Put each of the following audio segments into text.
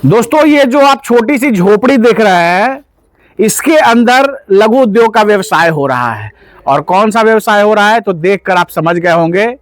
दोस्तों, ये जो आप छोटी सी झोपड़ी देख रहे हैं, इसके अंदर लघु उद्योग का व्यवसाय हो रहा है। और कौन सा व्यवसाय हो रहा है तो देखकर आप समझ गए होंगे,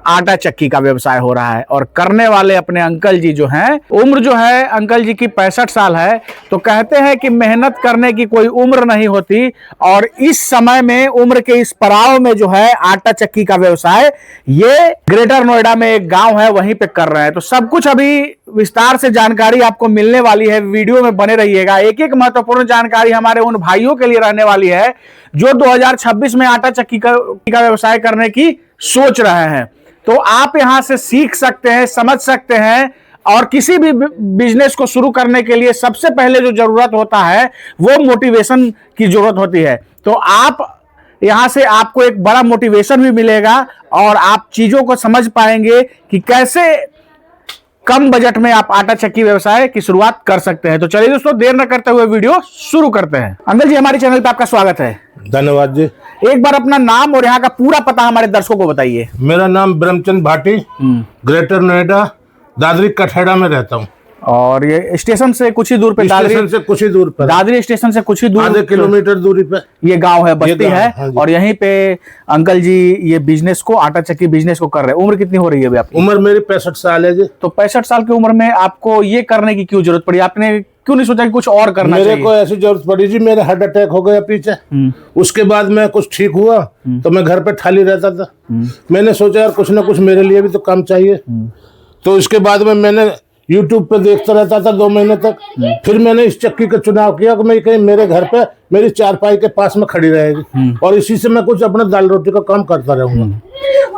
आटा चक्की का व्यवसाय हो रहा है। और करने वाले अपने अंकल जी जो हैं, उम्र जो है अंकल जी की 65 साल है। तो कहते हैं कि मेहनत करने की कोई उम्र नहीं होती, और इस समय में उम्र के इस पड़ाव में जो है आटा चक्की का व्यवसाय ये ग्रेटर नोएडा में एक गांव है वहीं पे कर रहे हैं। तो सब कुछ अभी विस्तार से जानकारी आपको मिलने वाली है, वीडियो में बने रहिएगा। एक एक महत्वपूर्ण जानकारी हमारे उन भाइयों के लिए रहने वाली है जो 2026 में आटा चक्की का व्यवसाय करने की सोच रहे हैं। तो आप यहां से सीख सकते हैं, समझ सकते हैं। और किसी भी बिजनेस को शुरू करने के लिए सबसे पहले जो जरूरत होता है वो मोटिवेशन की जरूरत होती है। तो आप यहां से आपको एक बड़ा मोटिवेशन भी मिलेगा और आप चीजों को समझ पाएंगे कि कैसे कम बजट में आप आटा चक्की व्यवसाय की शुरुआत कर सकते हैं। तो चलिए दोस्तों, देर न करते हुए वीडियो शुरू करते हैं। अंकल जी, हमारे चैनल पे आपका स्वागत है। धन्यवाद जी। एक बार अपना नाम और यहाँ का पूरा पता हमारे दर्शकों को बताइए। मेरा नाम ब्रह्मचंद भाटी, ग्रेटर नोएडा दादरी कठेड़ा में रहता हूँ। और ये स्टेशन से कुछ ही दूर पे, स्टेशन से कुछ ही दूर पर, दादरी स्टेशन से कुछ ही दूर, आधे किलोमीटर दूरी पे ये गांव है, बस्ती है। हाँ, और यहीं पे अंकल जी ये बिजनेस को, आटा चक्की बिजनेस को कर रहे हैं। उम्र कितनी हो रही है अभी आपकी? उम्र मेरी 65 साल है जी। तो 65 साल की उम्र में आपको ये करने की क्यों जरूरत पड़ी? आपने क्यों नहीं सोचा कि कुछ और करना चाहिए? मेरे को ऐसी जरूरत पड़ी जी, मेरा हार्ट अटैक हो गया पीछे। उसके बाद मैं कुछ ठीक हुआ तो मैं घर पे खाली रहता था। मैंने सोचा यार कुछ ना कुछ मेरे लिए भी तो काम चाहिए। तो इसके बाद में मैंने YouTube पे देखता रहता था 2 महीने तक। फिर मैंने इस चक्की का चुनाव किया कि मैं कहीं मेरे घर पे मेरी चारपाई के पास में खड़ी रहेगी और इसी से मैं कुछ अपना दाल रोटी का काम करता रहूंगा।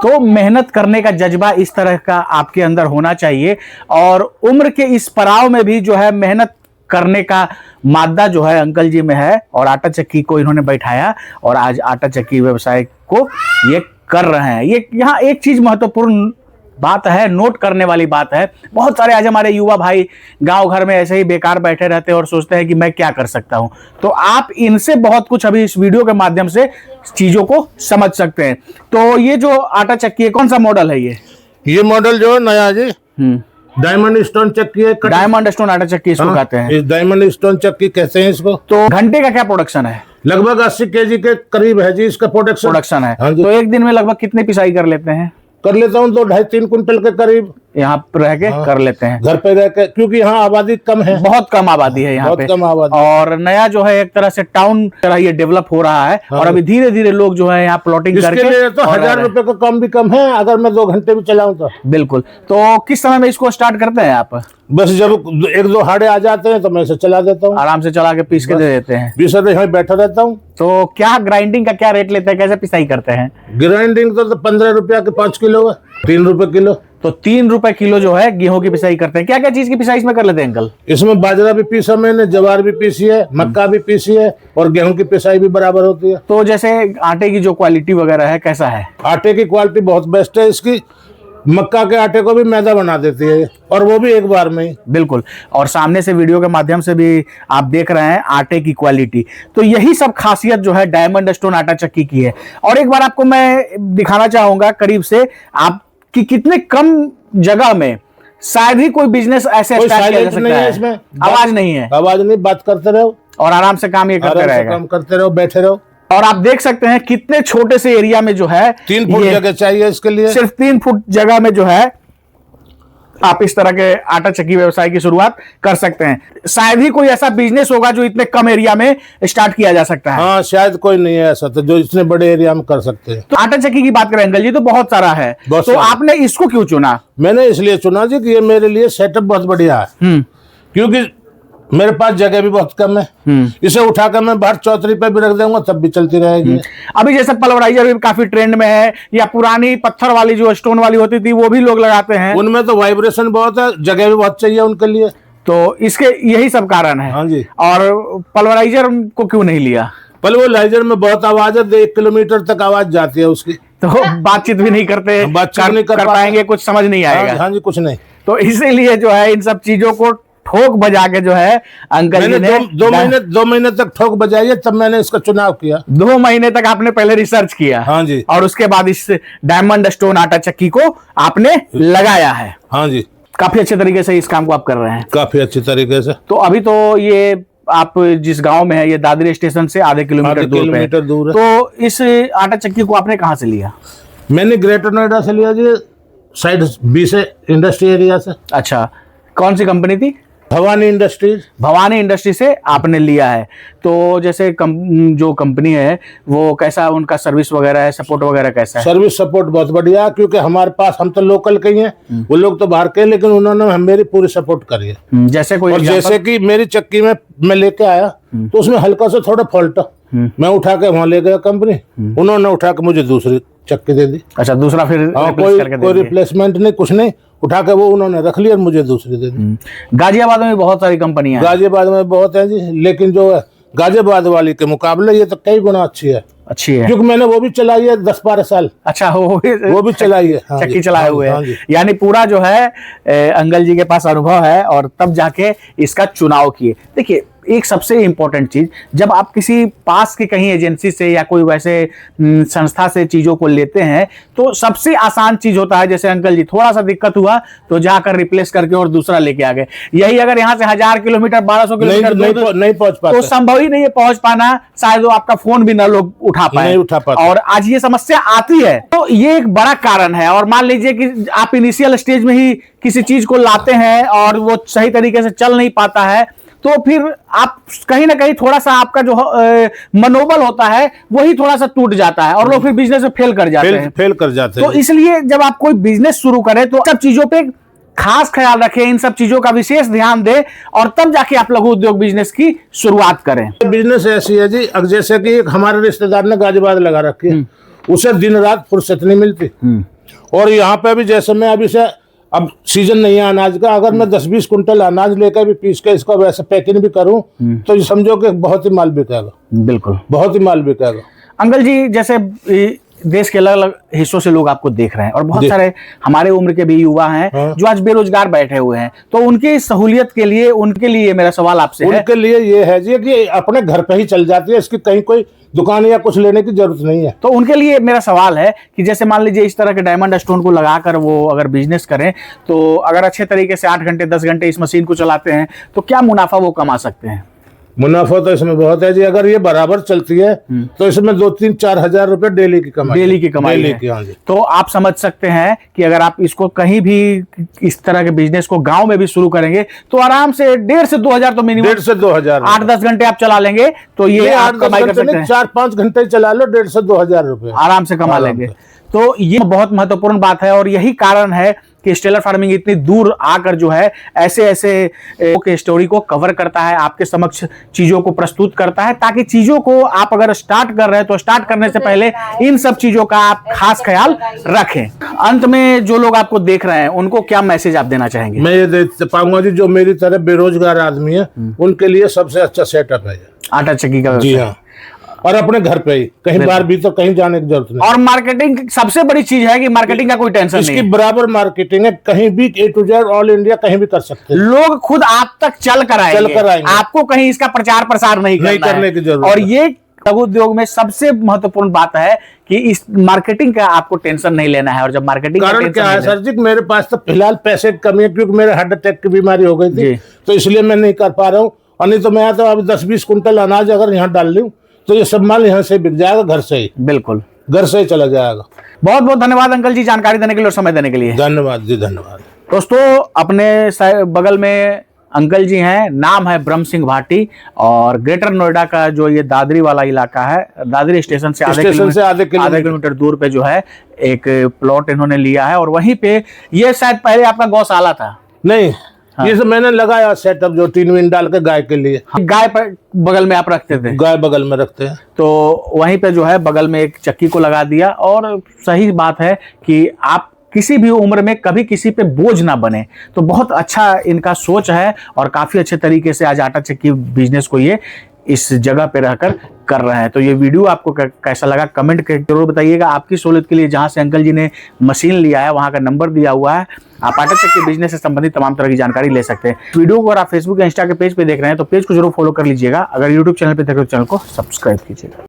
तो मेहनत करने का जज्बा इस तरह का आपके अंदर होना चाहिए। और उम्र के इस पड़ाव में भी जो है मेहनत करने का मादा जो है अंकल जी में है। और आटा चक्की को इन्होंने बैठाया और आज आटा चक्की व्यवसाय को ये कर रहे हैं। ये यहाँ एक चीज महत्वपूर्ण बात है, नोट करने वाली बात है। बहुत सारे आज हमारे युवा भाई गांव घर में ऐसे ही बेकार बैठे रहते हैं और सोचते हैं कि मैं क्या कर सकता हूं। तो आप इनसे बहुत कुछ अभी इस वीडियो के माध्यम से चीजों को समझ सकते हैं। तो ये जो आटा चक्की है, कौन सा मॉडल है ये मॉडल जो है नया जी, डायमंड स्टोन चक्की है। डायमंड स्टोन आटा चक्की इसको कहते हैं। डायमंड स्टोन चक्की कहते हैं इसको। तो घंटे का क्या प्रोडक्शन है? लगभग 80 केजी के करीब है जी इसका प्रोडक्शन है। हाँ जी। तो एक दिन में लगभग कितने पिसाई कर लेते हैं? कर लेता हूँ 2-2.5-3 कुंटल के करीब यहाँ रह के कर लेते हैं। घर पे रह के, क्योंकि यहाँ आबादी कम है, बहुत कम आबादी है यहाँ पे, बहुत कम आबादी। और नया जो है एक तरह से टाउन तरह ये डेवलप हो रहा है। और अभी धीरे धीरे लोग जो है यहाँ प्लॉटिंग करके, इसके लिए तो 1000 रुपए का कम भी कम है अगर मैं 2 घंटे भी चलाऊं तो। बिल्कुल। तो किस समय में इसको स्टार्ट करते हैं आप? बस जब 1-2 हाड़े आ जाते हैं तो मैं इसे चला देता हूँ, आराम से चला के पीस के दे देते हैं। 20 यहाँ बैठा रहता हूँ। तो क्या ग्राइंडिंग का क्या रेट लेते हैं, कैसे पिसाई करते हैं? ग्राइंडिंग तो 15 रुपया के 5 किलो है, 3 रुपए किलो। तो 3 रुपए किलो जो है गेहूं की पिसाई करते हैं। क्या क्या चीज की पिसाई इसमें कर लेते हैं अंकल? इसमें बाजरा भी पीसा मैंने, ज्वार भी पीसी है, मक्का भी पीसी है और गेहूं की पिसाई भी बराबर होती है। तो जैसे आटे की जो क्वालिटी वगैरह है, कैसा है? आटे की क्वालिटी बहुत बेस्ट है इसकी। मक्का के आटे को भी मैदा बना देती है और वो भी एक बार में ही। बिल्कुल। और सामने से वीडियो के माध्यम से भी आप देख रहे हैं आटे की क्वालिटी। तो यही सब खासियत जो है डायमंड स्टोन आटा चक्की की है। और एक बार आपको मैं दिखाना चाहूंगा करीब से, आप कि कितने कम जगह में शायद ही कोई बिजनेस ऐसे स्टार्ट किया जा सकता है। इसमें आवाज नहीं है, आवाज नहीं, बात करते रहो और आराम से काम ये करते रहेगा। काम करते रहो, बैठे रहो। और आप देख सकते हैं कितने छोटे से एरिया में जो है 3 फुट जगह चाहिए इसके लिए। सिर्फ 3 फुट जगह में जो है आप इस तरह के आटा चक्की व्यवसाय की शुरुआत कर सकते हैं। शायद ही कोई ऐसा बिजनेस होगा जो इतने कम एरिया में स्टार्ट किया जा सकता है। हाँ, शायद कोई नहीं है ऐसा तो जो इतने बड़े एरिया में कर सकते हैं। तो आटा चक्की की बात करें अंकल जी तो बहुत सारा है, तो आपने इसको क्यों चुना? मैंने इसलिए चुना जी कि ये मेरे लिए सेटअप बहुत बढ़िया है। क्योंकि मेरे पास जगह भी बहुत कम है। इसे उठाकर मैं बाहर चौतरी पे भी रख दूंगा तब भी चलती रहेगी। अभी जैसे पल्वराइजर भी काफी ट्रेंड में है, या पुरानी पत्थर वाली जो स्टोन वाली होती थी वो भी लोग लगाते हैं। उनमें तो वाइब्रेशन बहुत है, जगह भी बहुत चाहिए उनके लिए। तो इसके यही सब कारण है। हाँ जी। और पल्वराइजर को क्यों नहीं लिया? पल्वराइजर में बहुत आवाज है, 1 किलोमीटर तक आवाज जाती है उसकी। तो बातचीत भी नहीं करते, बातचीत नहीं कर पाएंगे, कुछ समझ नहीं आएगा। हाँ जी, कुछ नहीं। तो इसीलिए जो है इन सब चीजों को ठोक बजा के जो है अंकल जी ने 2 महीने तक ठोक बजाई है, तब मैंने इसका चुनाव किया। 2 महीने तक आपने पहले रिसर्च किया। हाँ जी। और उसके बाद इस डायमंड स्टोन आटा चक्की को आपने लगाया है। हाँ जी। काफी अच्छे तरीके से इस काम को आप कर रहे हैं। काफी अच्छी तरीके से। तो अभी तो ये आप जिस गांव में है, ये दादरी स्टेशन से आधे किलोमीटर दूर है। तो इस आटा चक्की को आपने कहाँ से लिया? मैंने ग्रेटर नोएडा से लिया जी, साइड बी से, इंडस्ट्री एरिया से। अच्छा, कौन सी कंपनी थी? भवानी इंडस्ट्रीज। भवानी इंडस्ट्री से आपने लिया है। तो जैसे जो कंपनी है वो कैसा, उनका सर्विस वगैरह है, सपोर्ट वगैरह कैसा है? सर्विस सपोर्ट बहुत बढ़िया, क्योंकि हमारे पास, हम तो लोकल के ही हैं, वो लोग तो बाहर के हैं, लेकिन उन्होंने मेरी पूरी सपोर्ट करी है। जैसे कोई, और जैसे कि मेरी चक्की में मैं लेके आया तो उसमें हल्का सा थोड़ा फॉल्ट, मैं उठा के वहां ले गया कंपनी, उन्होंने उठा के मुझे दूसरी चक्की दे दी। अच्छा, दूसरा फिर कोई रिप्लेसमेंट नहीं, कुछ नहीं, उठा के वो उन्होंने रख लिया और मुझे दूसरी दे दी। गाजियाबाद में बहुत सारी कंपनियां हैं। गाजियाबाद में बहुत है जी, लेकिन जो गाजियाबाद वाली के मुकाबले ये तो कई गुना अच्छी है। क्योंकि मैंने वो भी चलाई है 10-12 साल। अच्छा, वो भी चलाई है। हाँ, चक्की चलाए हुए हैं। यानी पूरा जो है अंकल जी के पास अनुभव है और तब जाके इसका चुनाव किए। देखिए, एक सबसे इम्पोर्टेंट चीज, जब आप किसी पास के कहीं एजेंसी से या कोई वैसे संस्था से चीजों को लेते हैं तो सबसे आसान चीज होता है, जैसे अंकल जी थोड़ा सा दिक्कत हुआ तो जाकर रिप्लेस करके और दूसरा लेके आ गए। यही अगर यहाँ से 1000 किलोमीटर 1200 किलोमीटर नहीं पहुंच पाते, तो संभव ही नहीं है पहुंच पाना। शायद वो आपका फोन भी ना लोग उठा पाए, और आज ये समस्या आती है। तो ये एक बड़ा कारण है। और मान लीजिए कि आप इनिशियल स्टेज में ही किसी चीज को लाते हैं और वो सही तरीके से चल नहीं पाता है, तो फिर आप कहीं ना कहीं थोड़ा सा आपका जो मनोबल होता है वही थोड़ा सा टूट जाता है और लोग फिर बिजनेस में फेल कर जाते हैं। तो इसलिए जब आप कोई बिजनेस शुरू करें तो सब चीजों पे खास ख्याल रखें, इन सब चीजों का विशेष ध्यान दें और तब जाके आप लघु उद्योग बिजनेस की शुरुआत करें। बिजनेस ऐसी है जी, अब जैसे कि हमारे रिश्तेदार ने गाजियाबाद लगा रखी है, उसे दिन रात फुर्सत नहीं मिलती। और यहाँ पे भी जैसे मैं अभी से, अब सीजन नहीं है अनाज का, अगर मैं 10-20 कुंटल अनाज लेकर भी पीस के इसको वैसे पैकिंग भी करूं तो समझो कि बहुत ही माल बिकेगा। बिल्कुल, बहुत ही माल बिकेगा। अंकल जी, जैसे देश के अलग अलग हिस्सों से लोग आपको देख रहे हैं और बहुत सारे हमारे उम्र के भी युवा हैं जो आज बेरोजगार बैठे हुए हैं, तो उनकी सहूलियत के लिए, उनके लिए मेरा सवाल आपसे है। उनके लिए ये है जी कि अपने घर पे ही चल जाती है, इसकी कहीं कोई दुकान या कुछ लेने की जरूरत नहीं है। तो उनके लिए मेरा सवाल है कि जैसे मान लीजिए इस तरह के डायमंड स्टोन को लगाकर वो अगर बिजनेस करें, तो अगर अच्छे तरीके से 8 घंटे 10 घंटे इस मशीन को चलाते हैं तो क्या मुनाफा वो कमा सकते हैं? मुनाफा तो इसमें बहुत है जी, अगर ये बराबर चलती है तो इसमें 2-3-4 हजार रुपए डेली की कमाई है। तो आप समझ सकते हैं कि अगर आप इसको कहीं भी इस तरह के बिजनेस को गांव में भी शुरू करेंगे तो आराम से 1.5 से 2 हजार तो मिनिमम, 1.5 से 2 हजार 8-10 घंटे आप चला लेंगे तो ये आप कमाई कर सकते हैं। 4-5 घंटे चला लो, 1.5 से 2 हजार रुपए आराम से कमा लेंगे। तो ये बहुत महत्वपूर्ण बात है और यही कारण है कि स्टेलर फार्मिंग इतनी दूर आकर जो है ऐसे के स्टोरी को कवर करता है, आपके समक्ष चीजों को प्रस्तुत करता है, ताकि चीजों को आप अगर स्टार्ट कर रहे हैं तो स्टार्ट करने से पहले इन सब चीजों का आप खास ख्याल रखें। अंत में जो लोग आपको देख रहे हैं उनको क्या मैसेज आप देना चाहेंगे? मैं ये दे पाऊंगा जी, जो मेरी तरह बेरोजगार आदमी है उनके लिए सबसे अच्छा सेटअप है आटा चक्की का। जी हाँ, और अपने घर पे ही, कहीं बाहर भी तो कहीं जाने की जरूरत नहीं। और मार्केटिंग सबसे बड़ी चीज है कि मार्केटिंग का कोई टेंशन नहीं है, इसकी बराबर मार्केटिंग है, कहीं भी A to Z all India कहीं भी कर सकते हैं। लोग खुद आप तक चल कर आएंगे, आपको कहीं इसका प्रचार प्रसार नहीं करने की जरूरत। और ये लघु उद्योग में सबसे महत्वपूर्ण बात है कि इस मार्केटिंग का आपको टेंशन नहीं लेना है। और जब मार्केटिंग कारण क्या है सर जी, मेरे पास तो फिलहाल पैसे की कमी है, क्योंकि मेरे हार्ट अटैक की बीमारी हो गई थी, तो इसलिए मैं नहीं कर पा रहा हूँ। और नहीं तो मैं तो अब 10-20 कुंटल अनाज अगर यहाँ डाल लूं तो ये सब माल यहाँ से बिक जाएगा, घर से ही। बिल्कुल, घर से ही चला जाएगा। बहुत बहुत धन्यवाद अंकल जी, जानकारी देने के लिए और समय देने के लिए। धन्यवाद जी, धन्यवाद। दोस्तों, अपने बगल में अंकल जी हैं, नाम है ब्रह्म सिंह भाटी, और ग्रेटर नोएडा का जो ये दादरी वाला इलाका है, दादरी स्टेशन से आधे किलोमीटर दूर पे जो है एक प्लॉट इन्होंने लिया है। और वहीं पे ये शायद पहले आपका गौशाला था? नहीं, ये सब मैंने लगाया सेटअप, जो टीन विन डाल के गाय के लिए। गाय पर बगल में आप रखते थे? गाय बगल में रखते हैं, तो वहीं पे जो है बगल में एक चक्की को लगा दिया। और सही बात है कि आप किसी भी उम्र में कभी किसी पे बोझ ना बने, तो बहुत अच्छा इनका सोच है और काफी अच्छे तरीके से आज आटा चक्की बिजनेस को ये इस जगह पे रहकर कर रहे हैं। तो ये वीडियो आपको कैसा लगा कमेंट करके जरूर बताइएगा। आपकी सहूलियत के लिए जहां से अंकल जी ने मशीन लिया है वहां का नंबर दिया हुआ है, आप आटा चक्की बिजनेस से संबंधित तमाम तरह की जानकारी ले सकते हैं। वीडियो को अगर आप फेसबुक या इंस्टा के पेज पे देख रहे हैं तो पेज को जरूर फॉलो कर लीजिएगा। अगर यूट्यूब चैनल पे देख रहे हो तो चैनल को सब्सक्राइब कीजिएगा।